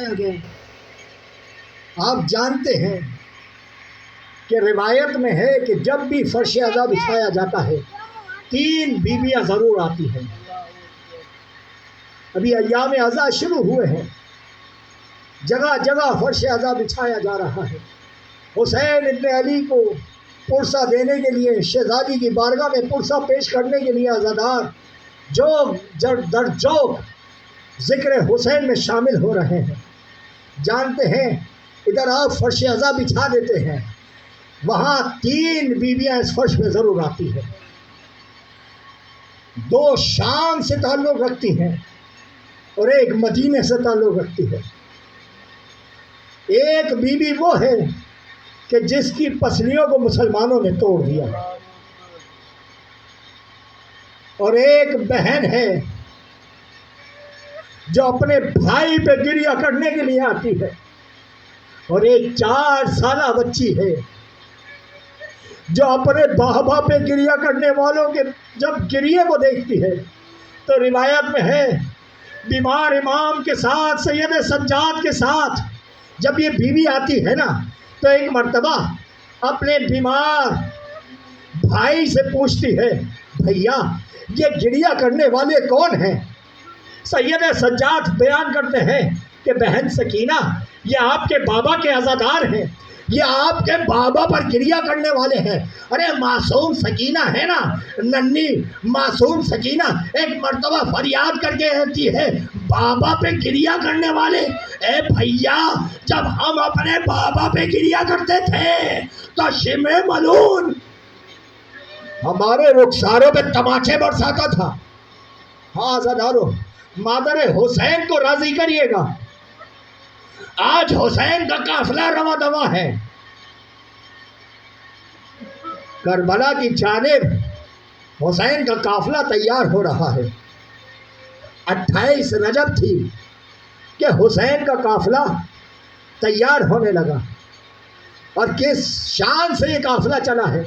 بچھایا گیا۔ آپ جانتے ہیں کہ روایت میں ہے کہ جب بھی فرش عزا بچھایا جاتا ہے 3 بیویاں ضرور آتی ہیں۔ ابھی ایام عزا شروع ہوئے ہیں، جگہ جگہ فرش عزا بچھایا جا رہا ہے۔ حسین ابن علی کو پرسہ دینے کے لیے، شہزادی کی بارگاہ میں پرسہ پیش کرنے کے لیے عزادار جوگ در جوگ ذکر حسین میں شامل ہو رہے ہیں۔ جانتے ہیں ادھر آپ فرش عزا بچھا دیتے ہیں، وہاں 3 بیویاں اس فرش میں ضرور آتی ہیں۔ 2 شام سے تعلق رکھتی ہیں اور 1 مدینے سے تعلق رکھتی ہے۔ ایک بیوی وہ ہے کہ جس کی پسلیوں کو مسلمانوں نے توڑ دیا، اور ایک بہن ہے جو اپنے بھائی پہ گریہ کرنے کے لیے آتی ہے، اور ایک 4 سالہ بچی ہے جو اپنے بابا پہ گریہ کرنے والوں کے جب گریہ کو دیکھتی ہے تو روایت میں ہے بیمار امام کے ساتھ، سید سجاد کے ساتھ جب یہ بیوی آتی ہے نا تو ایک مرتبہ اپنے بیمار بھائی سے پوچھتی ہے، بھیا یہ گریہ کرنے والے کون ہیں؟ سید سجاد بیان کرتے ہیں کہ بہن سکینہ یہ آپ کے بابا کے عزادار ہیں، یہ آپ کے بابا پر گریہ کرنے والے ہیں۔ ارے معصوم سکینہ ہے نا، ننھی معصوم سکینہ ایک مرتبہ فریاد کر کے کہتی ہے بابا پہ گریہ کرنے والے، اے بھیا جب ہم اپنے بابا پہ گریہ کرتے تھے تو شمع ملون ہمارے رخساروں پہ تماچے برساتا تھا۔ ہاں عزادارو، مادر حسین کو راضی کریے گا، آج حسین کا قافلہ رواں دواں ہے، کربلا کی جانب حسین کا قافلہ تیار ہو رہا ہے۔ 28 رجب تھی کہ حسین کا قافلہ تیار ہونے لگا، اور کس شان سے یہ قافلہ چلا ہے۔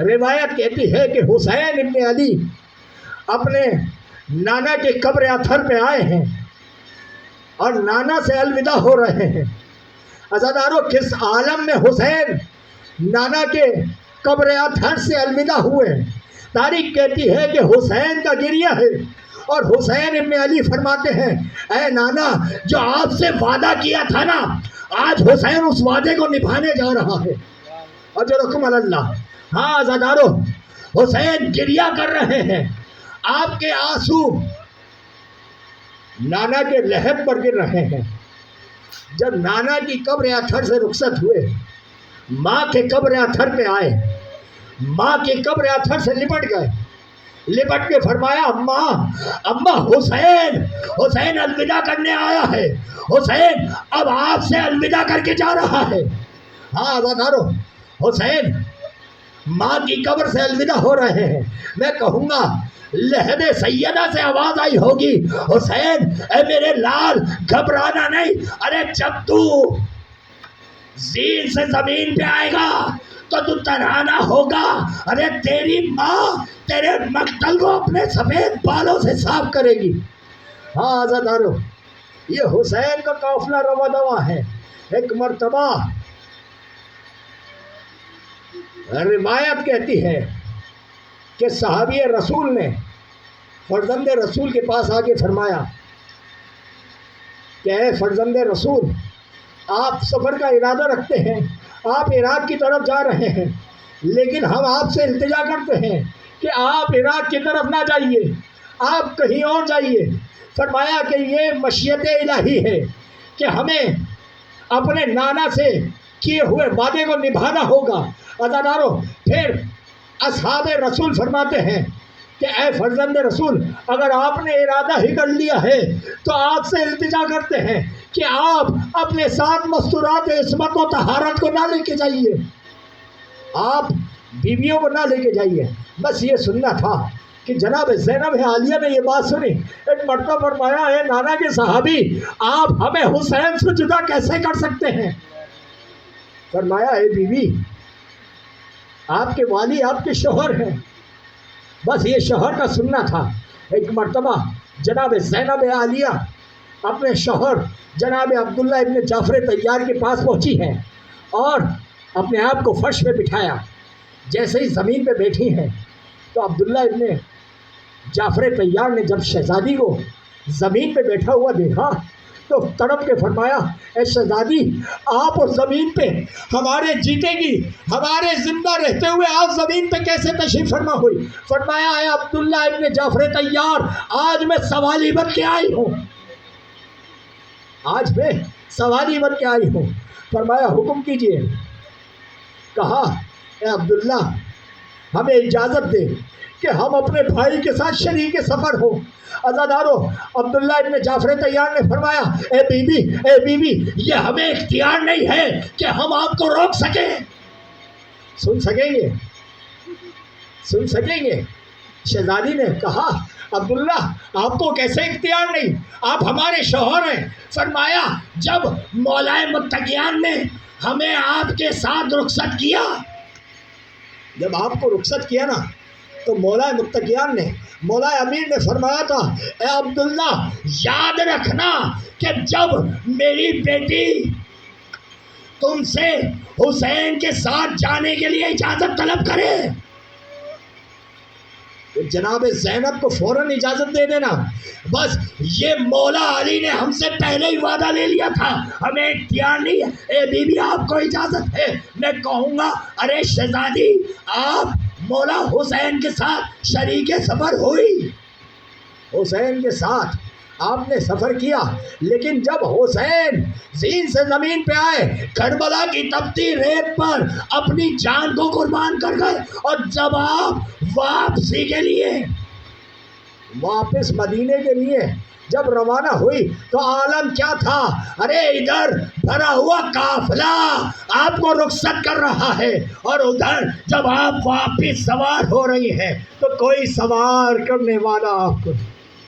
روایت کہتی ہے کہ حسین ابن علی اپنے نانا کے قبر اطہر پہ آئے ہیں اور نانا سے الوداع ہو رہے ہیں۔ عزادارو، کس عالم میں حسین نانا کے قبر اطہر سے الوداع ہوئے؟ تاریخ کہتی ہے کہ حسین کا گریہ ہے، اور حسین ابن علی فرماتے ہیں اے نانا جو آپ سے وعدہ کیا تھا نا، آج حسین اس وعدے کو نبھانے جا رہا ہے، اجرکم اللہ۔ ہاں عزادارو، حسین گریہ کر رہے ہیں، آپ کے آنسو نانا کے لحد پر گر رہے ہیں۔ جب نانا کی قبر اطہر سے رخصت ہوئے، ماں کے قبر اطہر پہ آئے، ماں کے قبر اطہر سے لپٹ گئے، لپٹ کے فرمایا اماں حسین الوداع کرنے آیا ہے، حسین اب آپ سے الوداع کر کے جا رہا ہے۔ ہاں عزادارو، حسین ماں کی قبر سے الوداع ہو رہے ہیں۔ میں کہوں گا لہد سیدہ سے آواز آئی ہوگی حسین اے میرے لال گھبرانا نہیں، ارے جب تو زین سے زمین پہ آئے گا تو تنہا نہ ہوگا، ارے تیری ماں تیرے مقتل کو اپنے سفید بالوں سے صاف کرے گی۔ ہاں عزادارو، یہ حسین کا قافلہ رواں دواں ہے۔ ایک مرتبہ روایت کہتی ہے کہ صحابی رسول نے فرزند رسول کے پاس آ کے فرمایا کہ اے فرزند رسول، آپ سفر کا ارادہ رکھتے ہیں، آپ عراق کی طرف جا رہے ہیں، لیکن ہم آپ سے التجا کرتے ہیں کہ آپ عراق کی طرف نہ جائیے، آپ کہیں اور جائیے۔ فرمایا کہ یہ مشیت الہی ہے کہ ہمیں اپنے نانا سے کیے ہوئے وعدے کو نبھانا ہوگا۔ عزادارو، پھر اصحاب رسول فرماتے ہیں کہ اے فرزند رسول، اگر آپ نے ارادہ ہی کر لیا ہے تو آپ سے التجا کرتے ہیں کہ آپ اپنے ساتھ مستورات عصمت و طہارت کو نہ لے کے جائیے، آپ بیویوں کو نہ لے کے جائیے۔ بس یہ سننا تھا کہ جناب زینب عالیہ نے یہ بات سنی، ایک مرتبہ فرمایا اے نانا کے صحابی، آپ ہمیں حسین سے جدا کیسے کر سکتے ہیں؟ فرمایا اے بیوی، آپ کے والی آپ کے شوہر ہیں، بس یہ شوہر کا سننا تھا۔ ایک مرتبہ جناب زینب عالیہ اپنے شوہر جناب عبداللہ ابن جعفر طیار کے پاس پہنچی ہے اور اپنے آپ کو فرش پہ بٹھایا. جیسے ہی زمین پہ بیٹھی ہیں تو عبداللہ ابن جعفر طیار نے جب شہزادی کو زمین پہ بیٹھا ہوا دیکھا تو تڑپ کے فرمایا اے شہزادی آپ اور زمین پہ ہمارے جیتے گی، ہمارے زندہ رہتے ہوئے آپ زمین پہ کیسے تشریف فرما ہوئی؟ فرمایا اے عبداللہ ابن جعفر طیار آج میں سوالی بن کے آئی ہوں، آج میں سوالی بن کے آئی ہوں. فرمایا حکم کیجئے. کہا اے عبداللہ ہمیں اجازت دے کہ ہم اپنے بھائی کے ساتھ شریک سفر ہوں. عزادارو عبداللہ ابن جعفر طیار نے فرمایا اے بی بی یہ ہمیں اختیار نہیں ہے کہ ہم آپ کو روک سکیں. سن سکیں گے. شہزادی نے کہا عبداللہ آپ کو کیسے اختیار نہیں، آپ ہمارے شوہر ہیں. فرمایا جب مولائے متقیان نے ہمیں آپ کے ساتھ رخصت کیا، جب آپ کو رخصت کیا نا تو مولائے متقیان نے، مولائے امیر نے فرمایا تھا اے عبداللہ یاد رکھنا کہ جب میری بیٹی تم سے حسین کے ساتھ جانے کے لیے اجازت طلب کرے تو جناب زینب کو فوراً اجازت دے دینا. بس یہ مولا علی نے ہم سے پہلے ہی وعدہ لے لیا تھا، ہمیں اختیار نہیں ہے. اے بی بی آپ کو اجازت ہے. میں کہوں گا ارے شہزادی آپ مولا حسین کے ساتھ شریک سفر ہوئی، حسین کے ساتھ آپ نے سفر کیا، لیکن جب حسین زین سے زمین پہ آئے کربلا کی تپتی ریت پر اپنی جان کو قربان کر گئے، اور جب آپ واپسی کے لیے واپس مدینے کے لیے جب روانہ ہوئی تو عالم کیا تھا؟ ارے ادھر بھرا ہوا قافلہ آپ کو رخصت کر رہا ہے، اور ادھر جب آپ واپس سوار ہو رہی ہیں تو کوئی سوار کرنے والا آپ کو